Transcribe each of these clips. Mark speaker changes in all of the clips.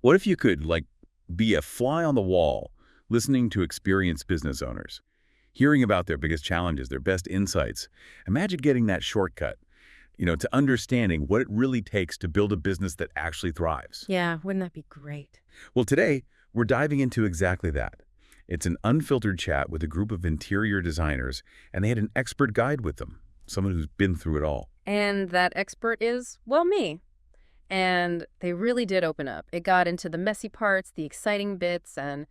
Speaker 1: What if you could, like, be a fly on the wall, listening to experienced business owners, hearing about their biggest challenges, their best insights? Imagine getting that shortcut, to understanding what it really takes to build a business that actually thrives.
Speaker 2: Yeah, wouldn't that be great?
Speaker 1: Well, today, we're diving into exactly that. It's an unfiltered chat with a group of interior designers, and they had an expert guide with them, someone who's been through it all.
Speaker 2: And that expert is, well, me. And they really did open up. It got into the messy parts, the exciting bits, and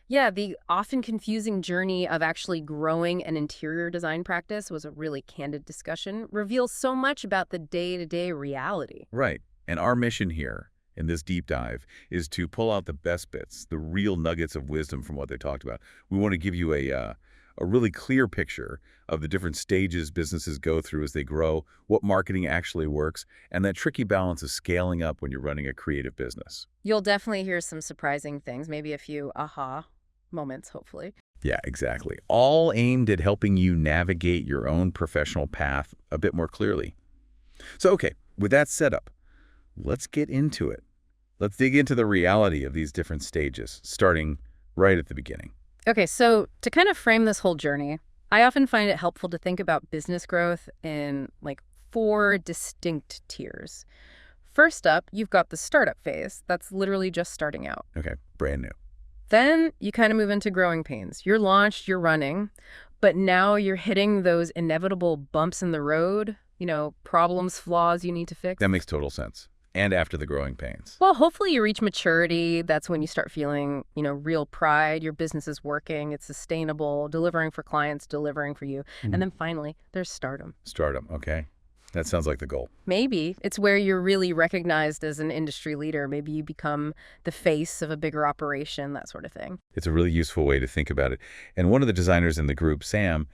Speaker 2: yeah, the often confusing journey of actually growing an interior design practice was a really candid discussion. Reveals so much about the day-to-day reality.
Speaker 1: Right. And our mission here in this deep dive is to pull out the best bits, the real nuggets of wisdom from what they talked about. We want to give you a really clear picture of the different stages businesses go through as they grow, what marketing actually works, and that tricky balance of scaling up when you're running a creative business.
Speaker 2: You'll definitely hear some surprising things, maybe a few aha moments, hopefully.
Speaker 1: Yeah, exactly. All aimed at helping you navigate your own professional path a bit more clearly. So, okay, with that setup, let's get into it. Let's dig into the reality of these different stages, starting right at the beginning.
Speaker 2: Okay, so to kind of frame this whole journey, I often find it helpful to think about business growth in like 4 distinct tiers. First up, you've got the startup phase. That's literally just starting out.
Speaker 1: Okay, brand new.
Speaker 2: Then you kind of move into growing pains. You're launched, you're running, but now you're hitting those inevitable bumps in the road, problems, flaws you need to fix.
Speaker 1: That makes total sense. And after the growing pains.
Speaker 2: Well, hopefully you reach maturity. That's when you start feeling, real pride. Your business is working. It's sustainable, delivering for clients, delivering for you. And then finally, there's stardom.
Speaker 1: Stardom, okay. That sounds like the goal.
Speaker 2: Maybe. It's where you're really recognized as an industry leader. Maybe you become the face of a bigger operation, that sort of thing.
Speaker 1: It's a really useful way to think about it. And one of the designers in the group, Sam,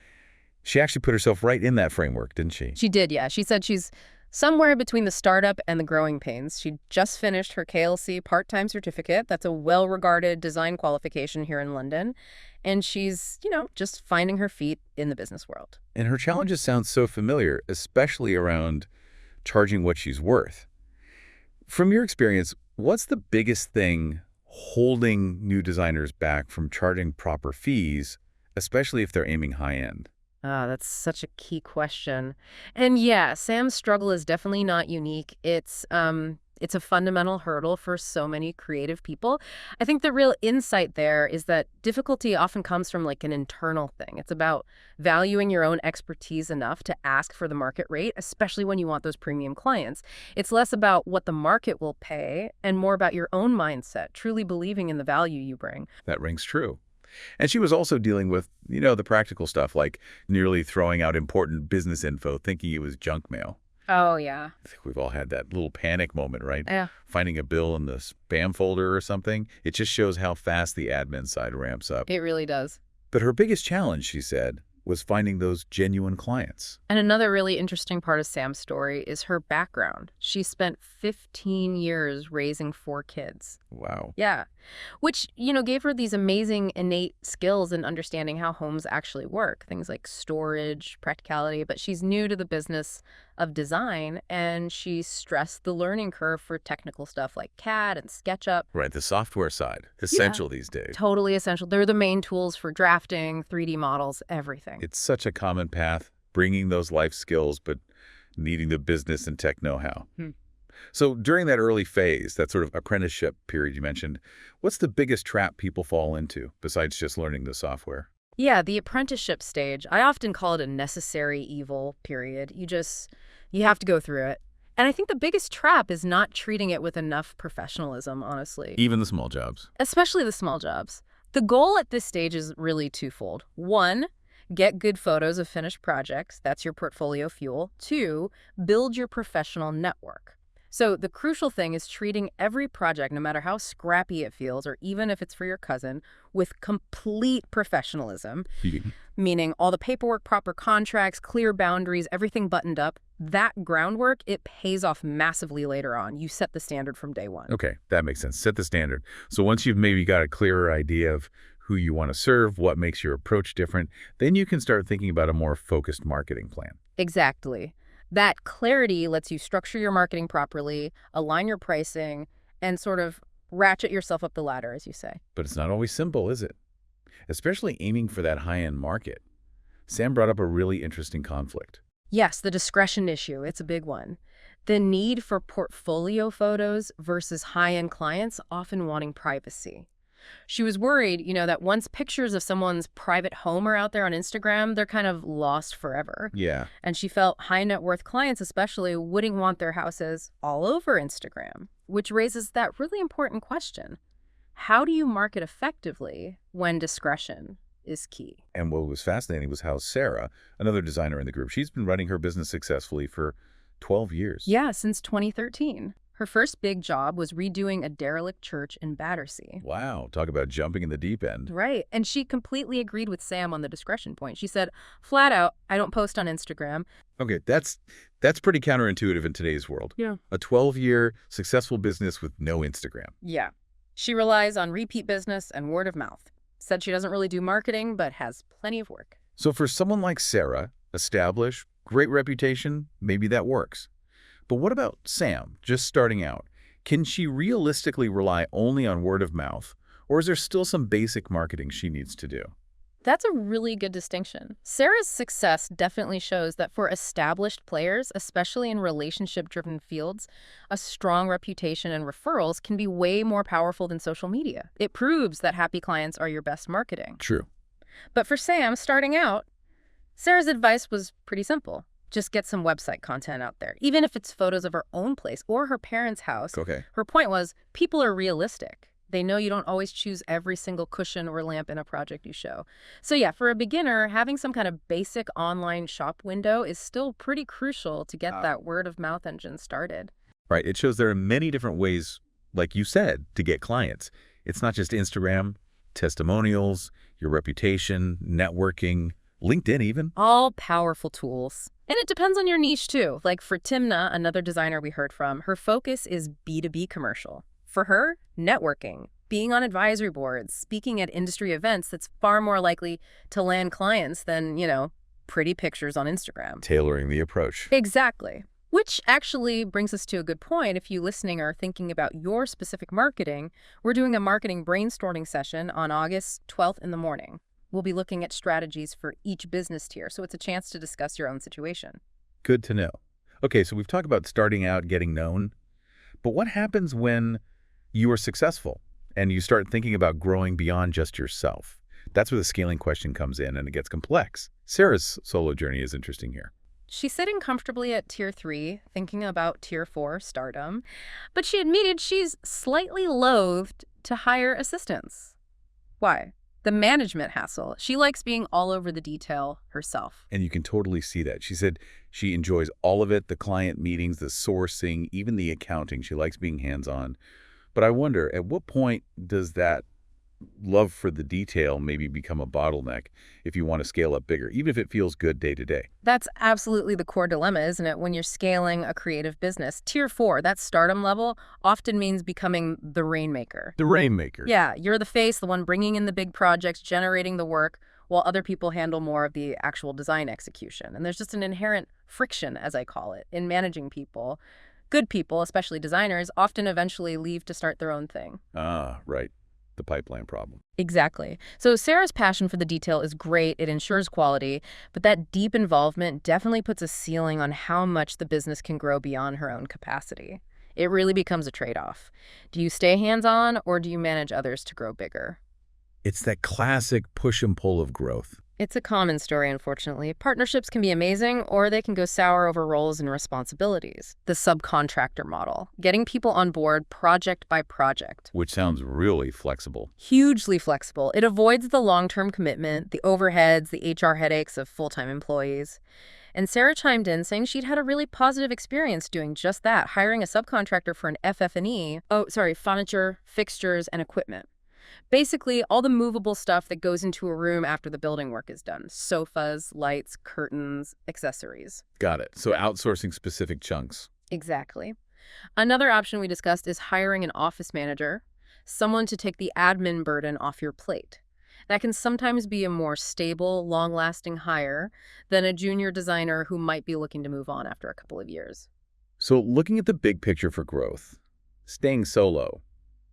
Speaker 1: she actually put herself right in that framework, didn't she?
Speaker 2: She did, yeah. She said she's somewhere between the startup and the growing pains. She just finished her KLC part-time certificate. That's a well-regarded design qualification here in London. And she's, just finding her feet in the business world.
Speaker 1: And her challenges sound so familiar, especially around charging what she's worth. From your experience, what's the biggest thing holding new designers back from charging proper fees, especially if they're aiming high-end?
Speaker 2: Ah, that's such a key question. And yeah, Sam's struggle is definitely not unique. It's a fundamental hurdle for so many creative people. I think the real insight there is that difficulty often comes from like an internal thing. It's about valuing your own expertise enough to ask for the market rate, especially when you want those premium clients. It's less about what the market will pay and more about your own mindset, truly believing in the value you bring.
Speaker 1: That rings true. And she was also dealing with, the practical stuff, like nearly throwing out important business info, thinking it was junk mail.
Speaker 2: Oh, yeah.
Speaker 1: I think we've all had that little panic moment, right?
Speaker 2: Yeah.
Speaker 1: Finding a bill in the spam folder or something. It just shows how fast the admin side ramps up.
Speaker 2: It really does.
Speaker 1: But her biggest challenge, she said, was finding those genuine clients.
Speaker 2: And another really interesting part of Sam's story is her background. She spent 15 years raising 4 kids.
Speaker 1: Wow.
Speaker 2: Yeah. Which, gave her these amazing innate skills in understanding how homes actually work. Things like storage, practicality. But she's new to the business of design, and she stressed the learning curve for technical stuff like CAD and SketchUp.
Speaker 1: Right, the software side. Essential these days.
Speaker 2: Totally essential. They're the main tools for drafting, 3D models, everything.
Speaker 1: It's such a common path, bringing those life skills, but needing the business and tech know-how. So during that early phase, that sort of apprenticeship period you mentioned, what's the biggest trap people fall into besides just learning the software?
Speaker 2: Yeah, the apprenticeship stage. I often call it a necessary evil period. You have to go through it. And I think the biggest trap is not treating it with enough professionalism, honestly.
Speaker 1: Even the small jobs.
Speaker 2: Especially the small jobs. The goal at this stage is really twofold. 1, get good photos of finished projects. That's your portfolio fuel. 2, build your professional network. So the crucial thing is treating every project, no matter how scrappy it feels, or even if it's for your cousin, with complete professionalism, meaning all the paperwork, proper contracts, clear boundaries, everything buttoned up. That groundwork, it pays off massively later on. You set the standard from day one.
Speaker 1: Okay, that makes sense. Set the standard. So once you've maybe got a clearer idea of who you want to serve, what makes your approach different, then you can start thinking about a more focused marketing plan.
Speaker 2: Exactly. That clarity lets you structure your marketing properly, align your pricing, and sort of Ratchet yourself up the ladder, as you say.
Speaker 1: But it's not always simple, is it? Especially aiming for that high-end market. Sam brought up a really interesting conflict.
Speaker 2: Yes, the discretion issue, it's a big one. The need for portfolio photos versus high-end clients often wanting privacy. She was worried, that once pictures of someone's private home are out there on Instagram, they're kind of lost forever.
Speaker 1: Yeah.
Speaker 2: And she felt high net worth clients especially wouldn't want their houses all over Instagram, which raises that really important question. How do you market effectively when discretion is key?
Speaker 1: And what was fascinating was how Sarah, another designer in the group, she's been running her business successfully for 12 years.
Speaker 2: Yeah, since 2013. Her first big job was redoing a derelict church in Battersea.
Speaker 1: Wow, talk about jumping in the deep end.
Speaker 2: Right. And she completely agreed with Sam on the discretion point. She said, flat out, I don't post on Instagram.
Speaker 1: Okay, that's pretty counterintuitive in today's world.
Speaker 2: Yeah.
Speaker 1: A 12-year successful business with no Instagram.
Speaker 2: Yeah. She relies on repeat business and word of mouth. Said she doesn't really do marketing, but has plenty of work.
Speaker 1: So for someone like Sarah, established, great reputation, maybe that works. But what about Sam, just starting out? Can she realistically rely only on word of mouth, or is there still some basic marketing she needs to do?
Speaker 2: That's a really good distinction. Sarah's success definitely shows that for established players, especially in relationship-driven fields, a strong reputation and referrals can be way more powerful than social media. It proves that happy clients are your best marketing.
Speaker 1: True.
Speaker 2: But for Sam, starting out, Sarah's advice was pretty simple. Just get some website content out there, even if it's photos of her own place or her parents' house.
Speaker 1: Okay.
Speaker 2: Her point was, people are realistic. They know you don't always choose every single cushion or lamp in a project you show. So yeah, for a beginner, having some kind of basic online shop window is still pretty crucial to get that word of mouth engine started.
Speaker 1: Right. It shows there are many different ways, like you said, to get clients. It's not just Instagram, testimonials, your reputation, networking, LinkedIn even.
Speaker 2: All powerful tools. And it depends on your niche too. Like for Timna, another designer we heard from, her focus is B2B commercial. For her, networking, being on advisory boards, speaking at industry events, that's far more likely to land clients than, pretty pictures on Instagram.
Speaker 1: Tailoring the approach.
Speaker 2: Exactly. Which actually brings us to a good point. If you listening are thinking about your specific marketing, we're doing a marketing brainstorming session on August 12th in the morning. We'll be looking at strategies for each business tier, so it's a chance to discuss your own situation.
Speaker 1: Good to know. Okay, so we've talked about starting out, getting known. But what happens when you are successful and you start thinking about growing beyond just yourself? That's where the scaling question comes in, and it gets complex. Sarah's solo journey is interesting here.
Speaker 2: She's sitting comfortably at Tier 3, thinking about Tier 4 stardom, but she admitted she's slightly loathed to hire assistants. Why? The management hassle. She likes being all over the detail herself.
Speaker 1: And you can totally see that. She said she enjoys all of it, the client meetings, the sourcing, even the accounting. She likes being hands-on. But I wonder, at what point does that love for the detail maybe become a bottleneck if you want to scale up bigger, even if it feels good day to day?
Speaker 2: That's absolutely the core dilemma, isn't it? When you're scaling a creative business. Tier 4, that stardom level, often means becoming the rainmaker.
Speaker 1: The rainmaker.
Speaker 2: Yeah, you're the face, the one bringing in the big projects, generating the work, while other people handle more of the actual design execution. And there's just an inherent friction, as I call it, in managing people. Good people, especially designers, often eventually leave to start their own thing.
Speaker 1: Ah, right. The pipeline problem.
Speaker 2: Exactly. So Sarah's passion for the detail is great. It ensures quality, but that deep involvement definitely puts a ceiling on how much the business can grow beyond her own capacity. It really becomes a trade-off. Do you stay hands-on or do you manage others to grow bigger?
Speaker 1: It's that classic push and pull of growth.
Speaker 2: It's a common story, unfortunately. Partnerships can be amazing, or they can go sour over roles and responsibilities. The subcontractor model, getting people on board project by project.
Speaker 1: Which sounds really flexible.
Speaker 2: Hugely flexible. It avoids the long-term commitment, the overheads, the HR headaches of full-time employees. And Sarah chimed in saying she'd had a really positive experience doing just that, hiring a subcontractor for an FF&E, furniture, fixtures, and equipment. Basically, all the movable stuff that goes into a room after the building work is done. Sofas, lights, curtains, accessories.
Speaker 1: Got it. So outsourcing specific chunks.
Speaker 2: Exactly. Another option we discussed is hiring an office manager, someone to take the admin burden off your plate. That can sometimes be a more stable, long-lasting hire than a junior designer who might be looking to move on after a couple of years.
Speaker 1: So looking at the big picture for growth, staying solo,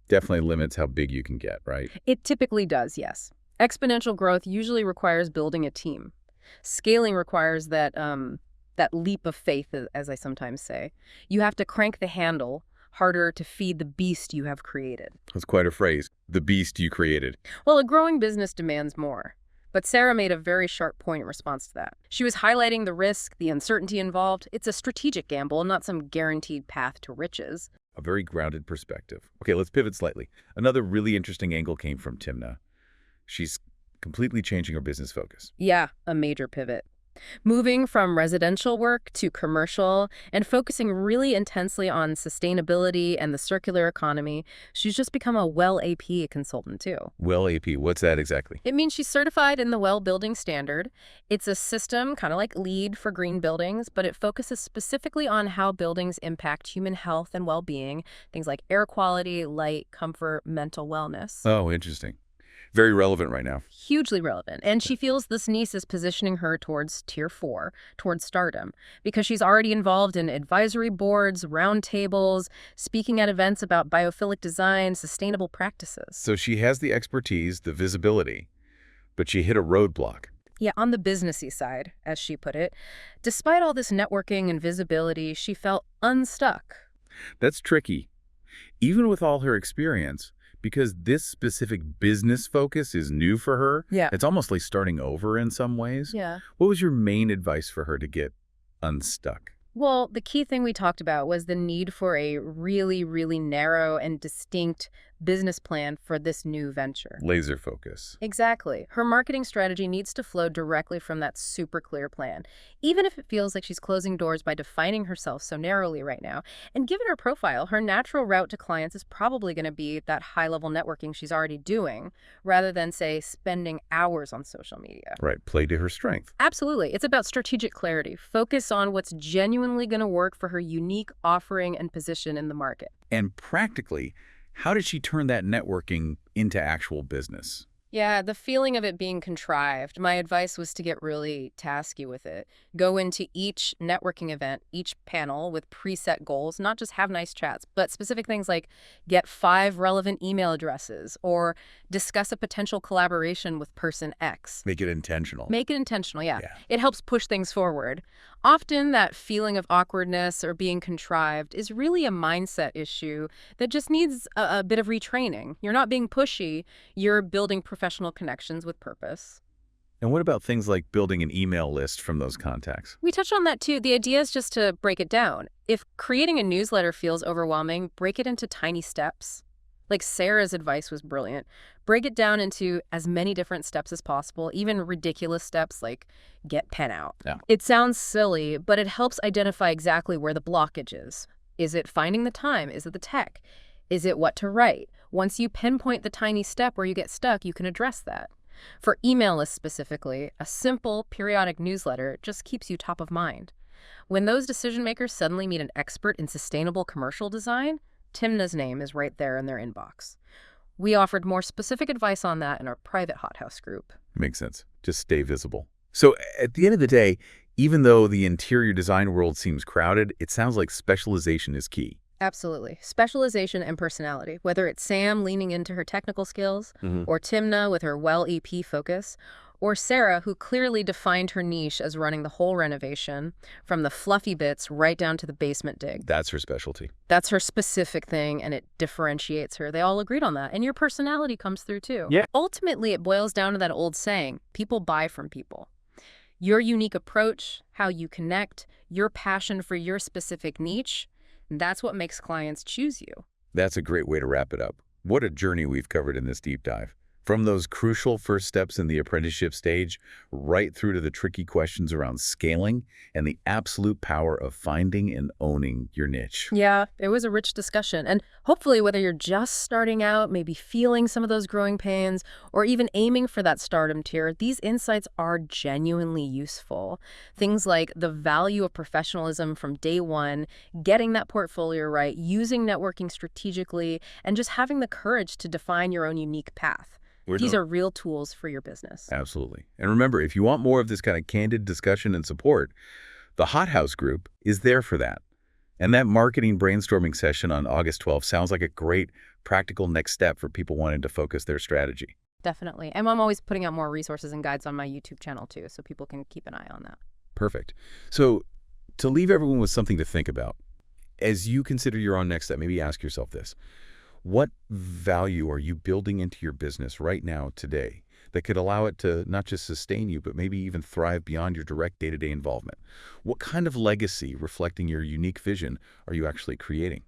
Speaker 1: Definitely limits how big you can get, right?
Speaker 2: It typically does, yes. Exponential growth usually requires building a team. Scaling requires that leap of faith, as I sometimes say. You have to crank the handle harder to feed the beast you have created.
Speaker 1: That's quite a phrase. The beast you created.
Speaker 2: Well, a growing business demands more. But Sarah made a very sharp point in response to that. She was highlighting the risk, the uncertainty involved. It's a strategic gamble, not some guaranteed path to riches.
Speaker 1: A very grounded perspective. Okay, let's pivot slightly. Another really interesting angle came from Timna. She's completely changing her business focus.
Speaker 2: Yeah, a major pivot. Moving from residential work to commercial and focusing really intensely on sustainability and the circular economy, she's just become a WELL AP consultant too.
Speaker 1: Well, AP, what's that exactly?
Speaker 2: It means she's certified in the WELL Building Standard. It's a system kind of like LEED for green buildings, but it focuses specifically on how buildings impact human health and well-being, things like air quality, light, comfort, mental wellness.
Speaker 1: Oh, interesting. Very relevant right now.
Speaker 2: Hugely relevant. And she feels this niche is positioning her towards Tier 4, towards stardom, because she's already involved in advisory boards, roundtables, speaking at events about biophilic design, sustainable practices.
Speaker 1: So she has the expertise, the visibility, but she hit a roadblock.
Speaker 2: Yeah, on the businessy side, as she put it. Despite all this networking and visibility, she felt unstuck.
Speaker 1: That's tricky. Even with all her experience, because this specific business focus is new for her,
Speaker 2: Yeah.
Speaker 1: it's almost like starting over in some ways.
Speaker 2: Yeah.
Speaker 1: What was your main advice for her to get unstuck?
Speaker 2: Well, the key thing we talked about was the need for a really, really narrow and distinct business plan for this new venture.
Speaker 1: Laser focus.
Speaker 2: Exactly. Her marketing strategy needs to flow directly from that super clear plan, even if it feels like she's closing doors by defining herself so narrowly right now. And given her profile, her natural route to clients is probably going to be that high-level networking she's already doing, rather than, say, spending hours on social media.
Speaker 1: Right. Play to her strength.
Speaker 2: Absolutely. It's about strategic clarity. Focus on what's genuinely going to work for her unique offering and position in the market.
Speaker 1: And practically, how did she turn that networking into actual business?
Speaker 2: Yeah, the feeling of it being contrived. My advice was to get really tasky with it. Go into each networking event, each panel with preset goals, not just have nice chats, but specific things like get 5 relevant email addresses or discuss a potential collaboration with person X.
Speaker 1: Make it intentional.
Speaker 2: Make it intentional, yeah.
Speaker 1: Yeah.
Speaker 2: It helps push things forward. Often that feeling of awkwardness or being contrived is really a mindset issue that just needs a bit of retraining. You're not being pushy, you're building professional connections with purpose.
Speaker 1: And what about things like building an email list from those contacts?
Speaker 2: We touched on that too. The idea is just to break it down. If creating a newsletter feels overwhelming, break it into tiny steps. Like Sarah's advice was brilliant. Break it down into as many different steps as possible, even ridiculous steps like get pen out.
Speaker 1: Yeah.
Speaker 2: It sounds silly, but it helps identify exactly where the blockage is. Is it finding the time? Is it the tech? Is it what to write? Once you pinpoint the tiny step where you get stuck, you can address that. For email lists specifically, a simple periodic newsletter just keeps you top of mind. When those decision makers suddenly meet an expert in sustainable commercial design, Timna's name is right there in their inbox. We offered more specific advice on that in our private Hothouse group.
Speaker 1: Makes sense. Just stay visible. So at the end of the day, even though the interior design world seems crowded, it sounds like specialization is key.
Speaker 2: Absolutely. Specialization and personality, whether it's Sam leaning into her technical skills, or Timna with her WELL EP focus, or Sarah, who clearly defined her niche as running the whole renovation, from the fluffy bits right down to the basement dig.
Speaker 1: That's her specialty.
Speaker 2: That's her specific thing, and it differentiates her. They all agreed on that. And your personality comes through, too.
Speaker 1: Yeah.
Speaker 2: Ultimately, it boils down to that old saying, people buy from people. Your unique approach, how you connect, your passion for your specific niche, that's what makes clients choose you.
Speaker 1: That's a great way to wrap it up. What a journey we've covered in this deep dive. From those crucial first steps in the apprenticeship stage, right through to the tricky questions around scaling and the absolute power of finding and owning your niche.
Speaker 2: Yeah, it was a rich discussion. And hopefully, whether you're just starting out, maybe feeling some of those growing pains, or even aiming for that stardom tier, these insights are genuinely useful. Things like the value of professionalism from day one, getting that portfolio right, using networking strategically, and just having the courage to define your own unique path. These are real tools for your business.
Speaker 1: Absolutely. And remember, if you want more of this kind of candid discussion and support, the Hothouse group is there for that. And that marketing brainstorming session on August 12th sounds like a great practical next step for people wanting to focus their strategy.
Speaker 2: Definitely. And I'm always putting out more resources and guides on my YouTube channel too, so people can keep an eye on that.
Speaker 1: Perfect. So to leave everyone with something to think about, as you consider your own next step, maybe ask yourself this. What value are you building into your business right now, today, that could allow it to not just sustain you, but maybe even thrive beyond your direct day-to-day involvement? What kind of legacy reflecting your unique vision are you actually creating?